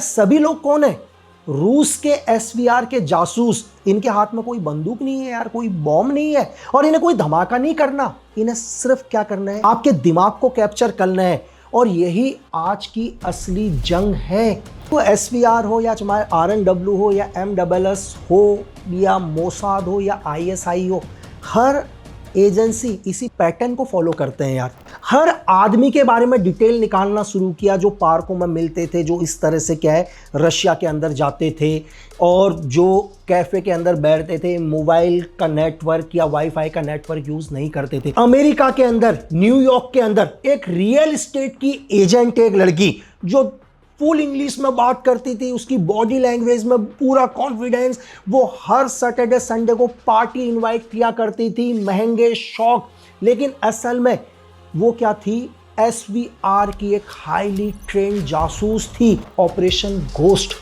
सभी लोग कौन है? रूस के एसवीआर के जासूस। इनके हाथ में कोई बंदूक नहीं है यार, कोई बॉम्ब नहीं है और इन्हें कोई धमाका नहीं करना। इन्हें सिर्फ क्या करना है? आपके दिमाग को कैप्चर करना है और यही आज की असली जंग है। तो एसवीआर हो या RNW हो या MSS हो या मोसाद हो या ISI हो, हर एजेंसी इसी पैटर्न को फॉलो करते हैं यार। हर आदमी के बारे में डिटेल निकालना शुरू किया जो पार्कों में मिलते थे, जो इस तरह से क्या है रशिया के अंदर जाते थे और जो कैफे के अंदर बैठते थे, मोबाइल का नेटवर्क या वाईफाई का नेटवर्क यूज नहीं करते थे। अमेरिका के अंदर, न्यूयॉर्क के अंदर एक रियल एस्टेट की एजेंट, एक लड़की जो फुल इंग्लिश में बात करती थी, उसकी बॉडी लैंग्वेज में पूरा कॉन्फिडेंस, वो हर सैटरडे संडे को पार्टी इनवाइट किया करती थी, महंगे शौक। लेकिन असल में वो क्या थी? एसवीआर की एक हाईली ट्रेंड जासूस थी, ऑपरेशन घोस्ट।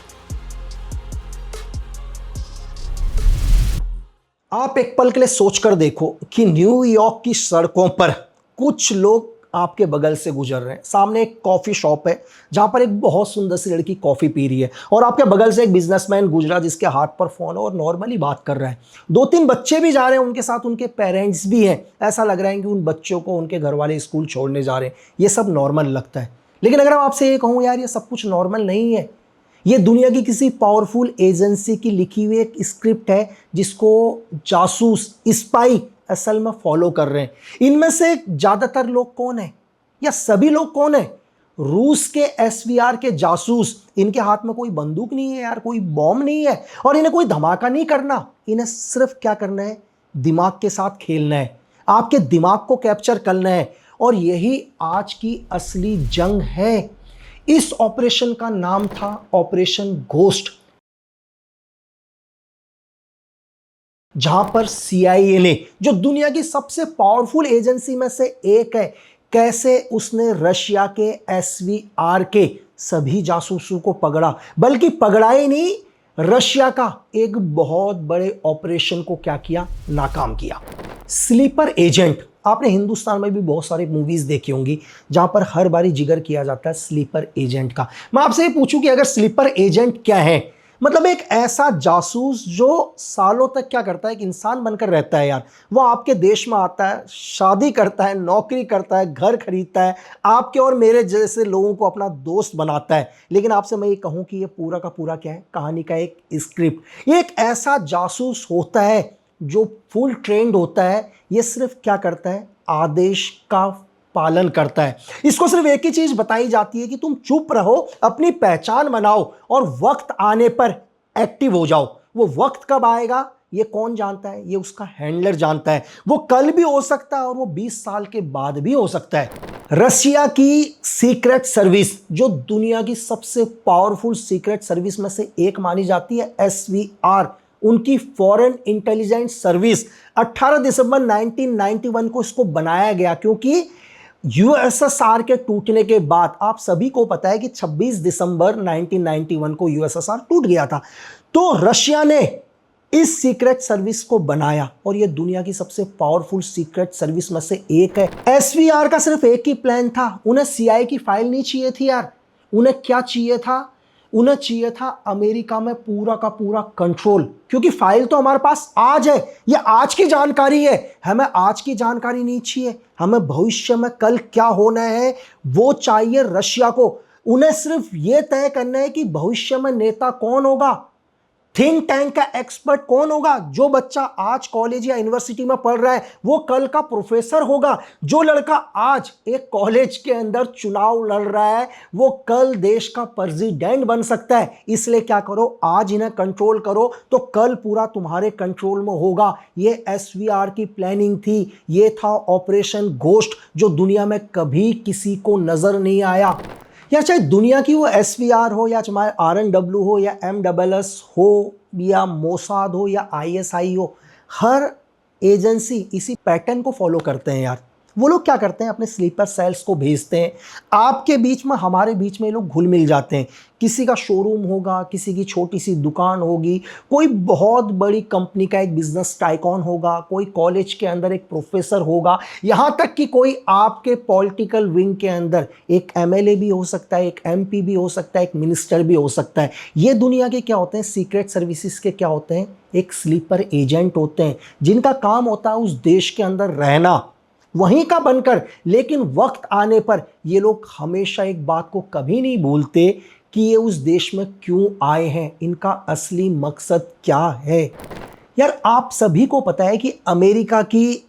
आप एक पल के लिए सोचकर देखो कि न्यूयॉर्क की सड़कों पर कुछ लोग आपके बगल से गुजर रहे हैं, सामने एक कॉफी शॉप है जहां पर एक बहुत सुंदर सी लड़की कॉफी पी रही है और आपके बगल से एक बिजनेसमैन गुजरा जिसके हाथ पर फोन है और नॉर्मली बात कर रहा है। 2-3 बच्चे भी जा रहे हैं उनके साथ, उनके पेरेंट्स भी हैं। ऐसा लग रहा है कि उन बच्चों को उनके घर वाले स्कूल छोड़ने जा रहे हैं। ये सब नॉर्मल लगता है, लेकिन अगर मैं आपसे ये कहूँ यार ये सब कुछ नॉर्मल नहीं है, ये दुनिया की किसी पावरफुल एजेंसी की लिखी हुई एक स्क्रिप्ट है जिसको जासूस, स्पाई असल में फॉलो कर रहे हैं। इनमें से ज्यादातर लोग कौन है या सभी लोग कौन है? रूस के एसवीआर के जासूस। इनके हाथ में कोई बंदूक नहीं है यार, कोई बॉम्ब नहीं है और इन्हें कोई धमाका नहीं करना। इन्हें सिर्फ क्या करना है? दिमाग के साथ खेलना है, आपके दिमाग को कैप्चर करना है और यही आज की असली जंग है। इस ऑपरेशन का नाम था ऑपरेशन घोस्ट, जहां पर CIA ने, जो दुनिया की सबसे पावरफुल एजेंसी में से एक है, कैसे उसने रशिया के एसवीआर के सभी जासूसों को पकड़ा, बल्कि पकड़ा ही नहीं, रशिया का एक बहुत बड़े ऑपरेशन को क्या किया? नाकाम किया। Sleeper agent. आपने हिंदुस्तान में भी बहुत सारी मूवीज देखी होंगी जहां पर हर बारी जिक्र किया जाता है स्लीपर एजेंट का। मैं आपसे ये पूछूं कि अगर स्लीपर एजेंट क्या है, मतलब एक ऐसा जासूस जो सालों तक क्या करता है, एक इंसान बनकर रहता है यार। वो आपके देश में आता है, शादी करता है, नौकरी करता है, घर खरीदता है, आपके और मेरे जैसे लोगों को अपना दोस्त बनाता है। लेकिन आपसे मैं ये कहूं कि ये पूरा का पूरा क्या है? कहानी का एक स्क्रिप्ट। ये एक ऐसा जासूस होता है जो फुल ट्रेंड होता है। ये सिर्फ क्या करता है? आदेश का पालन करता है। इसको सिर्फ एक ही चीज बताई जाती है कि तुम चुप रहो, अपनी पहचान बनाओ और वक्त आने पर एक्टिव हो जाओ। वो वक्त कब आएगा ये कौन जानता है? ये उसका हैंडलर जानता है। वो कल भी हो सकता है और वो 20 साल के बाद भी हो सकता है। रशिया की सीक्रेट सर्विस, जो दुनिया की सबसे पावरफुल सीक्रेट सर्विस में से एक मानी जाती है, एसवीआर, उनकी फॉरेन इंटेलिजेंस सर्विस, 18 दिसंबर 1991 को इसको बनाया गया, क्योंकि यूएसएसआर के टूटने के बाद आप सभी को पता है कि 26 दिसंबर 1991 को यूएसएसआर टूट गया था। तो रशिया ने इस सीक्रेट सर्विस को बनाया और यह दुनिया की सबसे पावरफुल सीक्रेट सर्विस में से एक है। एसवीआर का सिर्फ एक ही प्लान था, उन्हें सीआईए की फाइल नहीं चाहिए थी यार। उन्हें क्या चाहिए था? उन्हें चाहिए था अमेरिका में पूरा का पूरा कंट्रोल, क्योंकि फाइल तो हमारे पास आज है, ये आज की जानकारी है। हमें आज की जानकारी नहीं चाहिए, हमें भविष्य में कल क्या होना है वो चाहिए रशिया को। उन्हें सिर्फ ये तय करना है कि भविष्य में नेता कौन होगा, थिंक टैंक का एक्सपर्ट कौन होगा। जो बच्चा आज कॉलेज या यूनिवर्सिटी में पढ़ रहा है वो कल का प्रोफेसर होगा। जो लड़का आज एक कॉलेज के अंदर चुनाव लड़ रहा है वो कल देश का प्रेसिडेंट बन सकता है। इसलिए क्या करो, आज इन्हें कंट्रोल करो तो कल पूरा तुम्हारे कंट्रोल में होगा। ये एसवीआर की प्लानिंग थी, ये था ऑपरेशन घोस्ट, जो दुनिया में कभी किसी को नजर नहीं आया। या चाहे दुनिया की वो एसवीआर हो या चाहे RNW हो या MSS हो या मोसाद हो या ISI हो, हर एजेंसी इसी पैटर्न को फॉलो करते हैं यार। वो लोग क्या करते हैं, अपने स्लीपर सेल्स को भेजते हैं। आपके बीच में, हमारे बीच में ये लोग घुल मिल जाते हैं। किसी का शोरूम होगा, किसी की छोटी सी दुकान होगी, कोई बहुत बड़ी कंपनी का एक बिजनेस टाइकॉन होगा, कोई कॉलेज के अंदर एक प्रोफेसर होगा, यहां तक कि कोई आपके पॉलिटिकल विंग के अंदर एक एमएलए भी हो सकता है, एक एमपी भी हो सकता है, एक मिनिस्टर भी हो सकता है। ये दुनिया के क्या होते हैं, सीक्रेट सर्विसेज के क्या होते हैं, एक स्लीपर एजेंट होते हैं, जिनका काम होता है उस देश के अंदर रहना, वहीं का बनकर। लेकिन वक्त आने पर ये लोग हमेशा एक बात को कभी नहीं भूलते कि ये उस देश में क्यों आए हैं, इनका असली मकसद क्या है। यार, आप सभी को पता है कि अमेरिका की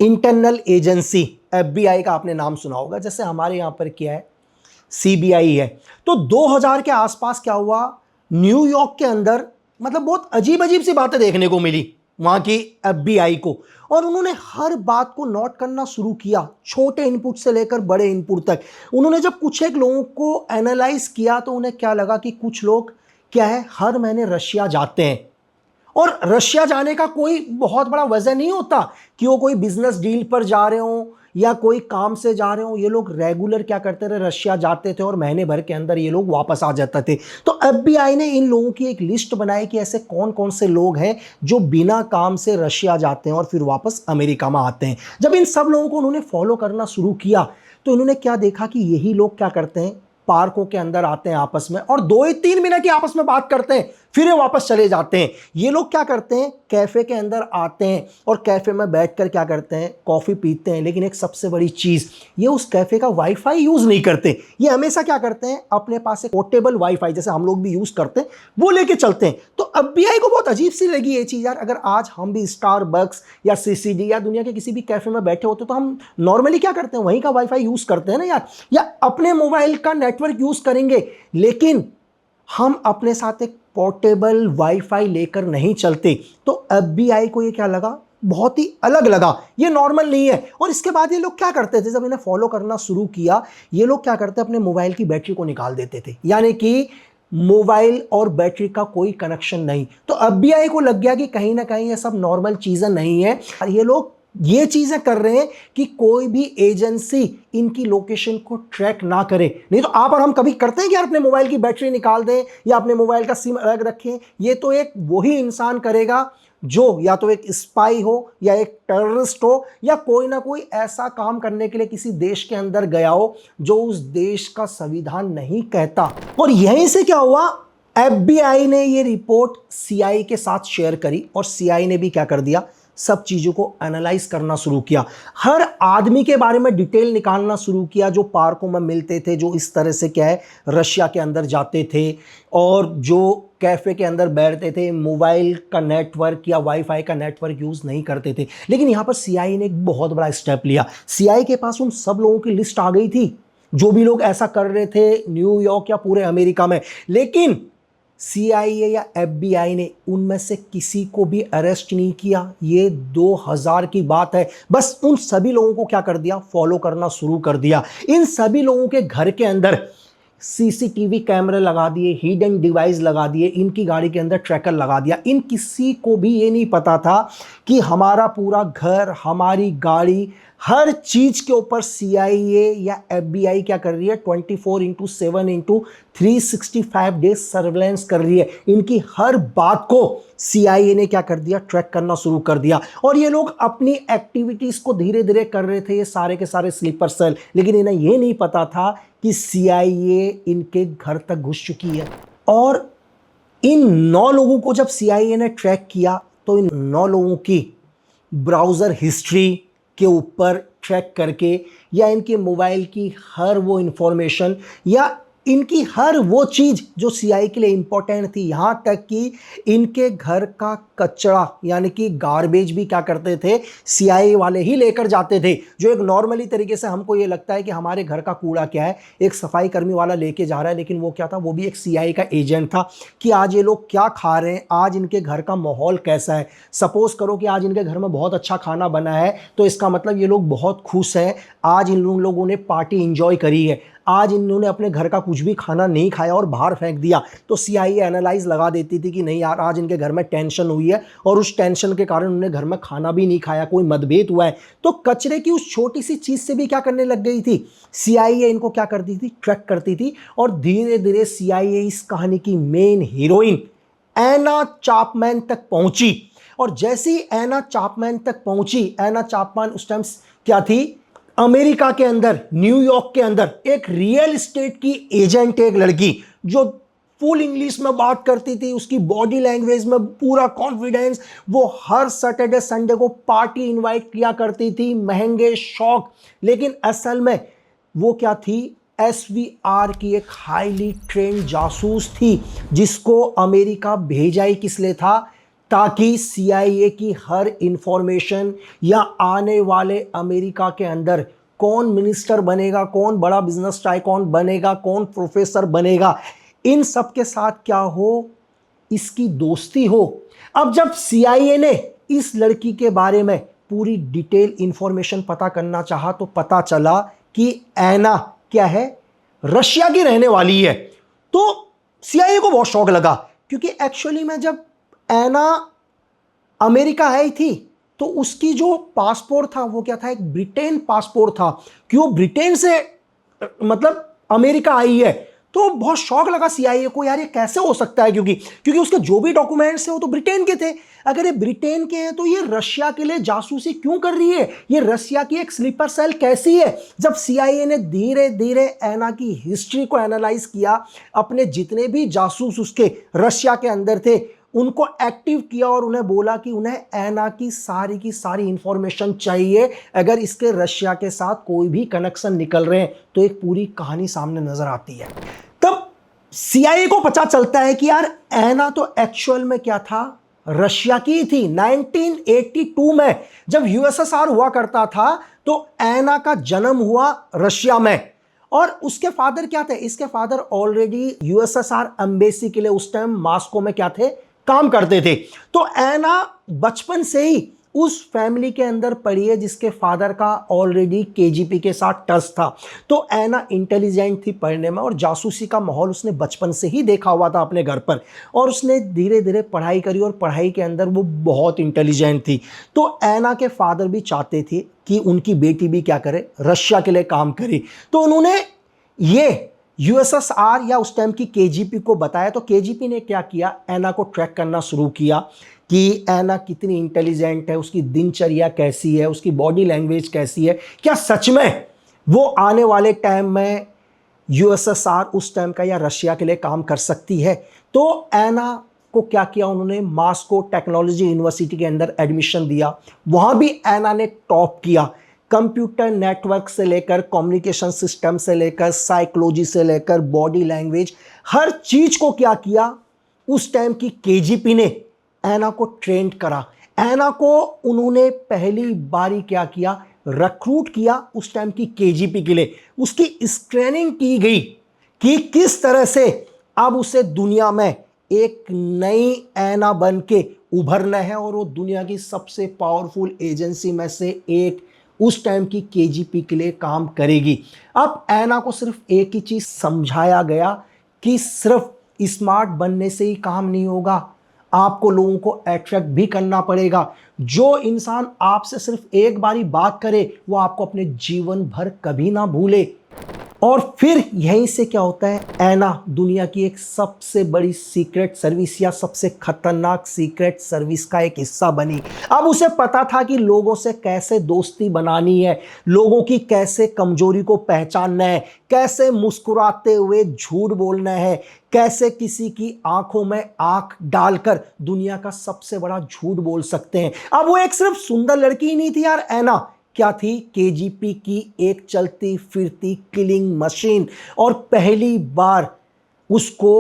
इंटरनल एजेंसी एफबीआई का आपने नाम सुना होगा, जैसे हमारे यहां पर क्या है, सीबीआई है। तो 2000 के आसपास क्या हुआ, न्यूयॉर्क के अंदर मतलब बहुत अजीब अजीब सी बातें देखने को मिली वहां की एफबीआई को, और उन्होंने हर बात को नोट करना शुरू किया, छोटे इनपुट से लेकर बड़े इनपुट तक। उन्होंने जब कुछ एक लोगों को एनालाइज किया तो उन्हें क्या लगा कि कुछ लोग क्या है, हर महीने रशिया जाते हैं। और रशिया जाने का कोई बहुत बड़ा वजह नहीं होता कि वो कोई बिजनेस डील पर जा रहे हो या कोई काम से जा रहे हो। ये लोग रेगुलर क्या करते रहे, रशिया जाते थे और महीने भर के अंदर ये लोग वापस आ जाते थे। तो एफबीआई ने इन लोगों की एक लिस्ट बनाई कि ऐसे कौन कौन से लोग हैं जो बिना काम से रशिया जाते हैं और फिर वापस अमेरिका में आते हैं। जब इन सब लोगों को उन्होंने फॉलो करना शुरू किया तो इन्होंने क्या देखा कि यही लोग क्या करते हैं, पार्कों के अंदर आते हैं आपस में और 2 ही 3 मिनट की आपस में बात करते हैं, फिर ये वापस चले जाते हैं। ये लोग क्या करते हैं, कैफे के अंदर आते हैं और कैफे में बैठकर क्या करते हैं, कॉफी पीते हैं। लेकिन एक सबसे बड़ी चीज, ये उस कैफे का वाईफाई यूज नहीं करते। ये हमेशा क्या करते हैं, अपने पास एक पोर्टेबल वाईफाई जैसे हम लोग भी यूज करते हैं वो लेके चलते हैं। तो एफबीआई को बहुत अजीब सी लगी ये चीज। यार, अगर आज हम भी स्टारबक्स या सीसीडी या दुनिया के किसी भी कैफे में बैठे होते तो हम नॉर्मली क्या करते हैं, वहीं का वाईफाई यूज करते हैं ना यार, या अपने मोबाइल का नेटवर्क यूज करेंगे। लेकिन हम अपने साथ एक पोर्टेबल वाईफाई लेकर नहीं चलते। तो एफबीआई को ये क्या लगा, बहुत ही अलग लगा, ये नॉर्मल नहीं है। और इसके बाद ये लोग क्या करते थे, जब इन्हें फॉलो करना शुरू किया, ये लोग क्या करते, अपने मोबाइल की बैटरी को निकाल देते थे, यानी कि मोबाइल और बैटरी का कोई कनेक्शन नहीं। तो एफबीआई को लग गया कि कहीं ना कहीं ये सब नॉर्मल चीजें नहीं है, और ये लोग ये चीजें कर रहे हैं कि कोई भी एजेंसी इनकी लोकेशन को ट्रैक ना करे। नहीं तो आप और हम कभी करते हैं कि यार अपने मोबाइल की बैटरी निकाल दें या अपने मोबाइल का सिम अलग रखें। ये तो एक वही इंसान करेगा जो या तो एक स्पाई हो या एक टेररिस्ट हो या कोई ना कोई ऐसा काम करने के लिए किसी देश के अंदर गया हो जो उस देश का संविधान नहीं कहता। और यहीं से क्या हुआ, एफबीआई ने ये रिपोर्ट सीआईए के साथ शेयर करी और सीआईए ने भी क्या कर दिया, सब चीजों को एनालाइज करना शुरू किया। हर आदमी के बारे में डिटेल निकालना शुरू किया जो पार्कों में मिलते थे, जो इस तरह से क्या है रशिया के अंदर जाते थे और जो कैफे के अंदर बैठते थे, मोबाइल का नेटवर्क या वाईफाई का नेटवर्क यूज नहीं करते थे। लेकिन यहां पर सीआईए ने एक बहुत बड़ा स्टेप लिया। सीआईए के पास उन सब लोगों की लिस्ट आ गई थी जो भी लोग ऐसा कर रहे थे न्यूयॉर्क या पूरे अमेरिका में। लेकिन सीआईए या एफबीआई ने उनमें से किसी को भी अरेस्ट नहीं किया। ये 2000 की बात है। बस उन सभी लोगों को क्या कर दिया, फॉलो करना शुरू कर दिया। इन सभी लोगों के घर के अंदर सीसीटीवी कैमरे लगा दिए, हिडन डिवाइस लगा दिए, इनकी गाड़ी के अंदर ट्रैकर लगा दिया। इन किसी को भी ये नहीं पता था कि हमारा पूरा घर, हमारी गाड़ी, हर चीज के ऊपर सीआईए या एफबीआई क्या कर रही है, 24/7/365 डेज सर्वेलेंस कर रही है। इनकी हर बात को सीआईए ने क्या कर दिया, ट्रैक करना शुरू कर दिया। और ये लोग अपनी एक्टिविटीज को धीरे धीरे कर रहे थे, ये सारे के सारे स्लीपर सेल। लेकिन इन्हें ये नहीं पता था कि सीआईए इनके घर तक घुस चुकी है। और इन 9 लोगों को जब सीआईए ने ट्रैक किया तो इन 9 लोगों की ब्राउजर हिस्ट्री के ऊपर ट्रैक करके या इनके मोबाइल की हर वो इंफॉर्मेशन या इनकी हर वो चीज जो सीआईए के लिए इंपॉर्टेंट थी, यहां तक कि इनके घर का कचरा यानी कि गार्बेज भी क्या करते थे, सीआईए वाले ही लेकर जाते थे। जो एक नॉर्मली तरीके से हमको ये लगता है कि हमारे घर का कूड़ा क्या है, एक सफाई कर्मी वाला लेके जा रहा है, लेकिन वो क्या था, वो भी एक सीआईए का एजेंट था कि आज ये लोग क्या खा रहे हैं, आज इनके घर का माहौल कैसा है। सपोज करो कि आज इनके घर में बहुत अच्छा खाना बना है तो इसका मतलब ये लोग बहुत खुश हैं, आज इन लोगों ने पार्टी इंजॉय करी है। आज इन्होंने अपने घर का कुछ भी खाना नहीं खाया और बाहर फेंक दिया, तो CIA एनालाइज लगा देती थी कि नहीं यार आज इनके घर में टेंशन हुई है और उस टेंशन के कारण उन्होंने घर में खाना भी नहीं खाया, कोई मतभेद हुआ है। तो कचरे की उस छोटी सी चीज से भी क्या करने लग गई थी, CIA इनको क्या करती थी, ट्रैक करती थी। और धीरे धीरे CIA इस कहानी की मेन हीरोइन एना चापमैन तक पहुंची। और जैसे ही एना चापमैन तक पहुंची, एना चापमैन उस टाइम क्या थी, अमेरिका के अंदर, न्यूयॉर्क के अंदर एक रियल एस्टेट की एजेंट, एक लड़की जो फुल इंग्लिश में बात करती थी, उसकी बॉडी लैंग्वेज में पूरा कॉन्फिडेंस, वो हर सैटरडे संडे को पार्टी इनवाइट किया करती थी, महंगे शौक। लेकिन असल में वो क्या थी, SVR की एक हाईली ट्रेंड जासूस थी, जिसको अमेरिका भेजा ही किस लिए था, ताकि CIA की हर इंफॉर्मेशन या आने वाले अमेरिका के अंदर कौन मिनिस्टर बनेगा, कौन बड़ा बिजनेस टाइकॉन बनेगा, कौन प्रोफेसर बनेगा, इन सब के साथ क्या हो, इसकी दोस्ती हो। अब जब CIA ने इस लड़की के बारे में पूरी डिटेल इंफॉर्मेशन पता करना चाहा, तो पता चला कि एना क्या है, रशिया की रहने वाली है। तो CIA को बहुत शौक लगा, क्योंकि एक्चुअली में जब एना अमेरिका आई थी तो उसकी जो पासपोर्ट था वो क्या था, एक ब्रिटेन पासपोर्ट था, कि वो ब्रिटेन से मतलब अमेरिका आई है। तो बहुत शौक लगा CIA को, यार ये कैसे हो सकता है, क्योंकि उसके जो भी डॉक्यूमेंट्स थे वो तो ब्रिटेन के थे। अगर ये ब्रिटेन के हैं तो ये रशिया के लिए जासूसी क्यों कर रही है, ये रशिया की एक स्लीपर सेल कैसी है। जब CIA ने धीरे धीरे एना की हिस्ट्री को एनालाइज किया, अपने जितने भी जासूस उसके रशिया के अंदर थे उनको एक्टिव किया और उन्हें बोला कि उन्हें एना की सारी इंफॉर्मेशन चाहिए, अगर इसके रशिया के साथ कोई भी कनेक्शन निकल रहे हैं तो एक पूरी कहानी सामने नजर आती है। तब CIA को पता चलता है कि यार एना तो एक्चुअल में क्या था, रशिया की थी। 1982 में जब USSR हुआ करता था तो एना का जन्म हुआ रशिया में। और उसके फादर क्या थे, इसके फादर ऑलरेडी USSR एम्बेसी के लिए उस टाइम मॉस्को में क्या थे, काम करते थे। तो एना बचपन से ही उस फैमिली के अंदर पड़ी है जिसके फादर का ऑलरेडी KGP के साथ टच था। तो एना इंटेलिजेंट थी पढ़ने में, और जासूसी का माहौल उसने बचपन से ही देखा हुआ था अपने घर पर, और उसने धीरे धीरे पढ़ाई करी और पढ़ाई के अंदर वो बहुत इंटेलिजेंट थी। तो एना के फादर भी चाहते थे कि उनकी बेटी भी क्या करे, रशिया के लिए काम करे। तो उन्होंने ये USSR या उस टाइम की KGP को बताया। तो KGP ने क्या किया, एना को ट्रैक करना शुरू किया कि एना कितनी इंटेलिजेंट है, उसकी दिनचर्या कैसी है, उसकी बॉडी लैंग्वेज कैसी है, क्या सच में वो आने वाले टाइम में USSR उस टाइम का या रशिया के लिए काम कर सकती है। तो एना को क्या किया, उन्होंने मॉस्को टेक्नोलॉजी यूनिवर्सिटी के अंदर एडमिशन दिया। वहां भी एना ने टॉप किया, कंप्यूटर नेटवर्क से लेकर कम्युनिकेशन सिस्टम से लेकर साइकोलॉजी से लेकर बॉडी लैंग्वेज, हर चीज को क्या किया, उस टाइम की KGP ने एना को ट्रेन करा। एना को उन्होंने पहली बारी क्या किया, रिक्रूट किया उस टाइम की KGP के लिए। उसकी स्क्रीनिंग की गई कि किस तरह से अब उसे दुनिया में एक नई एना बन के उभरना है, और वो दुनिया की सबसे पावरफुल एजेंसी में से एक उस टाइम की KGP के लिए काम करेगी। अब एना को सिर्फ एक ही चीज समझाया गया कि सिर्फ स्मार्ट बनने से ही काम नहीं होगा, आपको लोगों को अट्रैक्ट भी करना पड़ेगा। जो इंसान आपसे सिर्फ एक बारी बात करे वो आपको अपने जीवन भर कभी ना भूले। और फिर यहीं से क्या होता है, एना दुनिया की एक सबसे बड़ी सीक्रेट सर्विस या सबसे खतरनाक सीक्रेट सर्विस का एक हिस्सा बनी। अब उसे पता था कि लोगों से कैसे दोस्ती बनानी है, लोगों की कैसे कमजोरी को पहचानना है, कैसे मुस्कुराते हुए झूठ बोलना है, कैसे किसी की आंखों में आंख डालकर दुनिया का सबसे बड़ा झूठ बोल सकते हैं। अब वो एक सिर्फ सुंदर लड़की ही नहीं थी यार, एना क्या थी, KGP की एक चलती फिरती किलिंग मशीन। और पहली बार उसको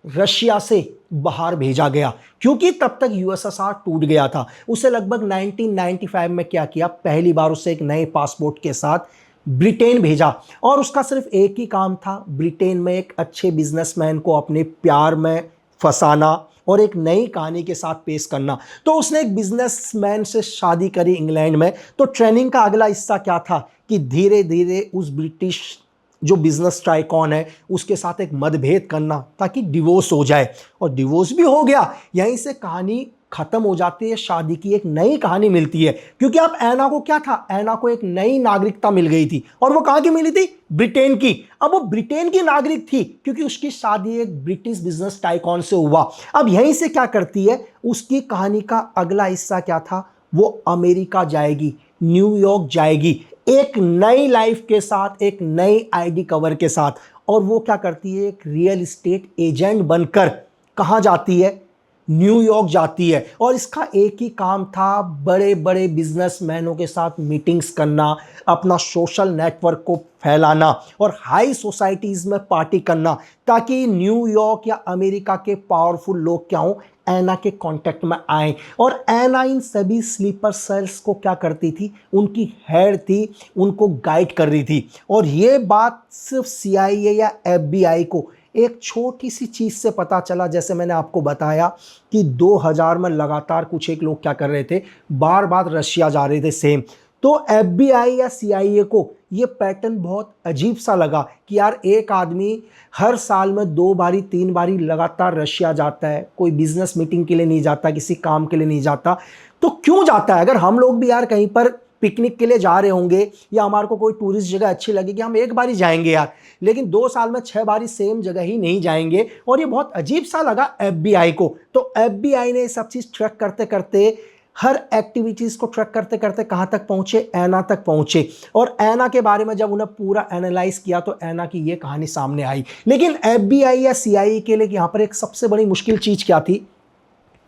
रशिया से बाहर भेजा गया, क्योंकि तब तक USSR टूट गया था। उसे लगभग 1995 में क्या किया, पहली बार उसे एक नए पासपोर्ट के साथ ब्रिटेन भेजा। और उसका सिर्फ एक ही काम था, ब्रिटेन में एक अच्छे बिजनेसमैन को अपने प्यार में फंसाना और एक नई कहानी के साथ पेश करना। तो उसने एक बिजनेसमैन से शादी करी इंग्लैंड में। तो ट्रेनिंग का अगला हिस्सा क्या था कि धीरे धीरे उस ब्रिटिश जो बिजनेस टाइकॉन है उसके साथ एक मतभेद करना ताकि डिवोर्स हो जाए, और डिवोर्स भी हो गया। यहीं से कहानी खत्म हो जाती है, शादी की एक नई कहानी मिलती है। क्योंकि अब ऐना को क्या था, ऐना को एक नई नागरिकता मिल गई थी, और वो कहां की मिली थी, ब्रिटेन की। अब वो ब्रिटेन की नागरिक थी क्योंकि उसकी शादी एक ब्रिटिश बिजनेस टाइकॉन से हुआ। अब यहीं से क्या करती है, उसकी कहानी का अगला हिस्सा क्या था, वो अमेरिका जाएगी, न्यूयॉर्क जाएगी, एक नई लाइफ के साथ, एक नई आईडी कवर के साथ। और वो क्या करती है, एक रियल एस्टेट एजेंट बनकर कहां जाती है, न्यूयॉर्क जाती है। और इसका एक ही काम था, बड़े बड़े बिजनेसमैनों के साथ मीटिंग्स करना, अपना सोशल नेटवर्क को फैलाना और हाई सोसाइटीज में पार्टी करना, ताकि न्यूयॉर्क या अमेरिका के पावरफुल लोग क्या हों, ऐना के कांटेक्ट में आए। और ऐना इन सभी स्लीपर सेल्स को क्या करती थी, उनकी हेड थी, उनको गाइड कर रही थी। और ये बात सिर्फ CIA या FBI को एक छोटी सी चीज से पता चला। जैसे मैंने आपको बताया कि 2000 में लगातार कुछ एक लोग क्या कर रहे थे, बार बार रशिया जा रहे थे सेम। तो FBI या CIA को ये पैटर्न बहुत अजीब सा लगा कि यार एक आदमी हर साल में 2 बारी 3 बारी लगातार रशिया जाता है, कोई बिजनेस मीटिंग के लिए नहीं जाता, किसी काम के लिए नहीं जाता, तो क्यों जाता है? अगर हम लोग भी यार कहीं पर पिकनिक के लिए जा रहे होंगे या हमारे को कोई टूरिस्ट जगह अच्छी लगेगी, हम एक बार ही जाएंगे यार, लेकिन 2 साल में 6 बारी सेम जगह ही नहीं जाएंगे। और ये बहुत अजीब सा लगा FBI को। तो FBI ने सब चीज ट्रैक करते करते, हर एक्टिविटीज को ट्रैक करते करते कहां तक पहुंचे, ऐना तक पहुंचे। और ऐना के बारे में जब उन्हें पूरा एनालाइज किया तो ऐना की ये कहानी सामने आई। लेकिन FBI या CIA के लिए यहां पर एक सबसे बड़ी मुश्किल चीज क्या थी,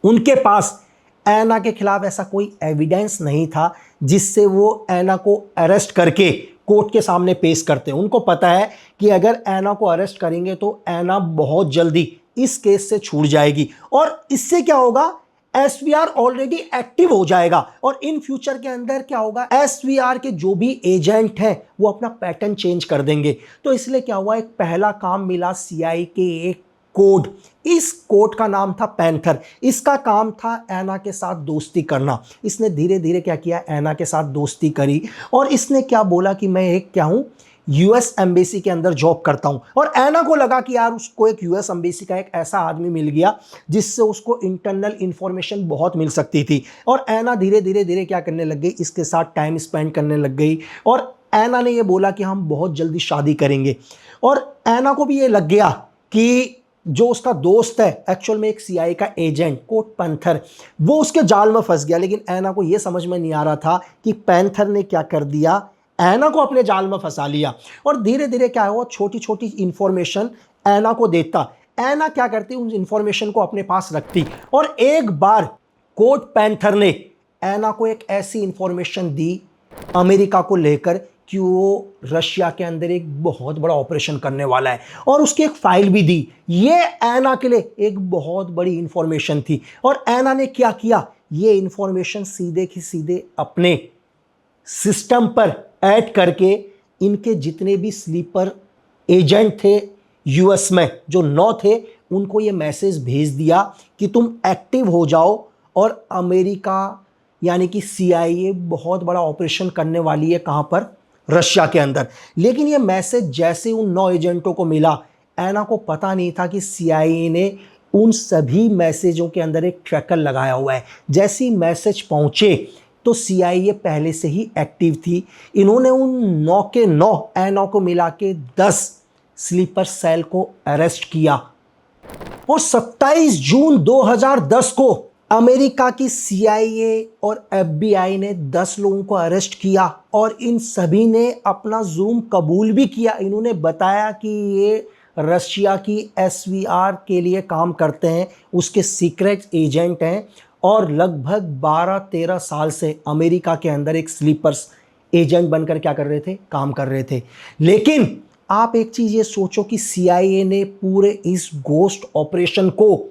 उनके पास ऐना के खिलाफ ऐसा कोई एविडेंस नहीं था जिससे वो ऐना को अरेस्ट करके कोर्ट के सामने पेश करते। उनको पता है कि अगर ऐना को अरेस्ट करेंगे तो ऐना बहुत जल्दी इस केस से छूट जाएगी, और इससे क्या होगा, SVR ऑलरेडी एक्टिव हो जाएगा। और इन फ्यूचर के अंदर क्या होगा, SVR के जो भी एजेंट हैं वो अपना पैटर्न चेंज कर देंगे। तो इसलिए क्या हुआ, एक पहला काम मिला CIA के एक कोड। इस कोड का नाम था पैंथर। इसका काम था ऐना के साथ दोस्ती करना। इसने धीरे धीरे क्या किया, ऐना के साथ दोस्ती करी, और इसने क्या बोला कि मैं एक क्या हूं, US एम्बेसी के अंदर जॉब करता हूं। और ऐना को लगा कि यार उसको एक US एम्बेसी का एक ऐसा आदमी मिल गया जिससे उसको इंटरनल इंफॉर्मेशन बहुत मिल सकती थी। और ऐना धीरे धीरे धीरे क्या करने लग गई, इसके साथ टाइम स्पेंड करने लग गई। और ऐना ने ये बोला कि हम बहुत जल्दी शादी करेंगे। और ऐना को भी ये लग गया कि जो उसका दोस्त है एक्चुअल में एक CIA का एजेंट कोड पैंथर, वो उसके जाल में फंस गया। लेकिन ऐना को यह समझ में नहीं आ रहा था कि पैंथर ने क्या कर दिया, ऐना को अपने जाल में फंसा लिया। और धीरे धीरे क्या हुआ, छोटी छोटी इंफॉर्मेशन ऐना को देता। ऐना क्या करती, उन इंफॉर्मेशन को अपने पास रखती। और एक बार कोड पैंथर ने ऐना को एक ऐसी इंफॉर्मेशन दी अमेरिका को लेकर कि वो रशिया के अंदर एक बहुत बड़ा ऑपरेशन करने वाला है, और उसकी एक फाइल भी दी। ये ऐना के लिए एक बहुत बड़ी इंफॉर्मेशन थी। और ऐना ने क्या किया, ये इंफॉर्मेशन सीधे की सीधे अपने सिस्टम पर ऐड करके इनके जितने भी स्लीपर एजेंट थे US में, जो 9 थे, उनको ये मैसेज भेज दिया कि तुम एक्टिव हो जाओ, और अमेरिका यानी कि CIA बहुत बड़ा ऑपरेशन करने वाली है, कहां पर, रशिया के अंदर। लेकिन ये मैसेज जैसे उन 9 एजेंटों को मिला, ऐना को पता नहीं था कि CIA ने उन सभी मैसेजों के अंदर एक ट्रैकर लगाया हुआ है। जैसे ही मैसेज पहुंचे तो CIA पहले से ही एक्टिव थी। इन्होंने उन 9 के 9 ऐना को मिला के 10 स्लीपर सेल को अरेस्ट किया। और 27 जून 2010 को अमेरिका की CIA और FBI ने 10 लोगों को अरेस्ट किया, और इन सभी ने अपना जुर्म कबूल भी किया। इन्होंने बताया कि ये रशिया की SVR के लिए काम करते हैं, उसके सीक्रेट एजेंट हैं, और लगभग 12-13 साल से अमेरिका के अंदर एक स्लीपर्स एजेंट बनकर क्या कर रहे थे, काम कर रहे थे। लेकिन आप एक चीज ये सोचो कि CIA ने पूरे इस घोस्ट ऑपरेशन को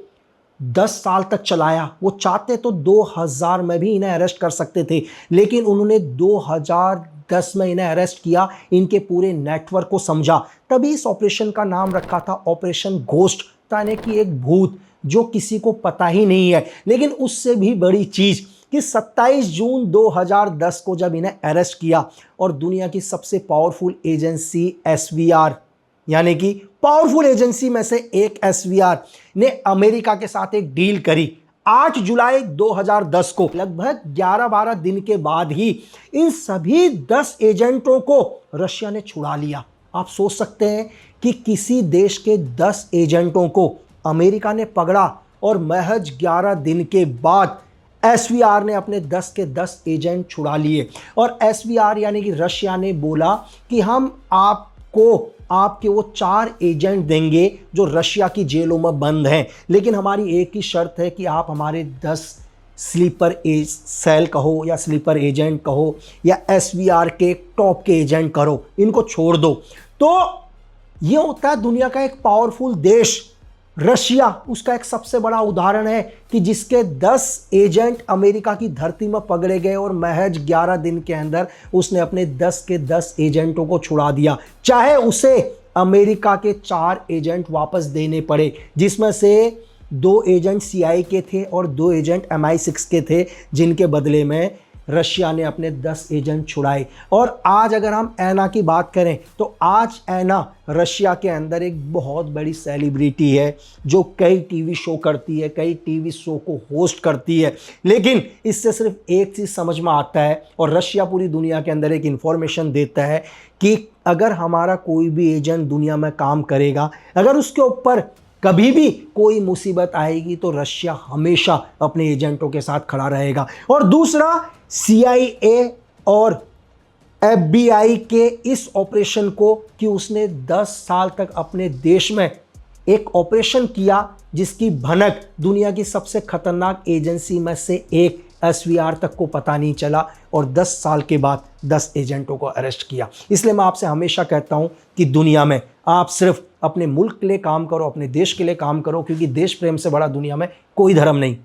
10 साल तक चलाया। वो चाहते तो 2000 में भी इन्हें अरेस्ट कर सकते थे, लेकिन उन्होंने 2010 में इन्हें अरेस्ट किया, इनके पूरे नेटवर्क को समझा। तभी इस ऑपरेशन का नाम रखा था ऑपरेशन घोस्ट, यानी कि एक भूत जो किसी को पता ही नहीं है। लेकिन उससे भी बड़ी चीज कि 27 जून 2010 को जब इन्हें अरेस्ट किया और दुनिया की सबसे पावरफुल एजेंसी एसवीआर, यानी कि पावरफुल एजेंसी में से एक एसवीआर ने अमेरिका के साथ एक डील करी 8 जुलाई 2010 को, लगभग 11-12 दिन के बाद ही इन सभी 10 एजेंटों को रशिया ने छुड़ा लिया। आप सोच सकते हैं कि किसी देश के 10 एजेंटों को अमेरिका ने पकड़ा और महज 11 दिन के बाद एसवीआर ने अपने 10 के 10 एजेंट छुड़ा लिए। और एसवीआर यानी कि रशिया ने बोला कि हम आपको आपके वो 4 एजेंट देंगे जो रशिया की जेलों में बंद हैं, लेकिन हमारी एक ही शर्त है कि आप हमारे 10 स्लीपर सेल कहो या स्लीपर एजेंट कहो या एसवीआर के टॉप के एजेंट करो, इनको छोड़ दो। तो ये होता है दुनिया का एक पावरफुल देश रशिया, उसका एक सबसे बड़ा उदाहरण है कि जिसके 10 एजेंट अमेरिका की धरती में पकड़े गए और महज 11 दिन के अंदर उसने अपने 10 के 10 एजेंटों को छुड़ा दिया, चाहे उसे अमेरिका के 4 एजेंट वापस देने पड़े, जिसमें से 2 एजेंट सीआईए के थे और 2 एजेंट MI6 के थे, जिनके बदले में रशिया ने अपने 10 एजेंट छुड़ाए। और आज अगर हम ऐना की बात करें तो आज ऐना रशिया के अंदर एक बहुत बड़ी सेलिब्रिटी है जो कई टीवी शो करती है, कई टीवी शो को होस्ट करती है। लेकिन इससे सिर्फ एक चीज़ समझ में आता है और रशिया पूरी दुनिया के अंदर एक इन्फॉर्मेशन देता है कि अगर हमारा कोई भी एजेंट दुनिया में काम करेगा, अगर उसके ऊपर कभी भी कोई मुसीबत आएगी तो रशिया हमेशा अपने एजेंटों के साथ खड़ा रहेगा। और दूसरा, CIA और FBI के इस ऑपरेशन को कि उसने 10 साल तक अपने देश में एक ऑपरेशन किया जिसकी भनक दुनिया की सबसे खतरनाक एजेंसी में से एक एसवीआर तक को पता नहीं चला, और 10 साल के बाद 10 एजेंटों को अरेस्ट किया। इसलिए मैं आपसे हमेशा कहता हूं कि दुनिया में आप सिर्फ अपने मुल्क के लिए काम करो, अपने देश के लिए काम करो, क्योंकि देश प्रेम से बड़ा दुनिया में कोई धर्म नहीं।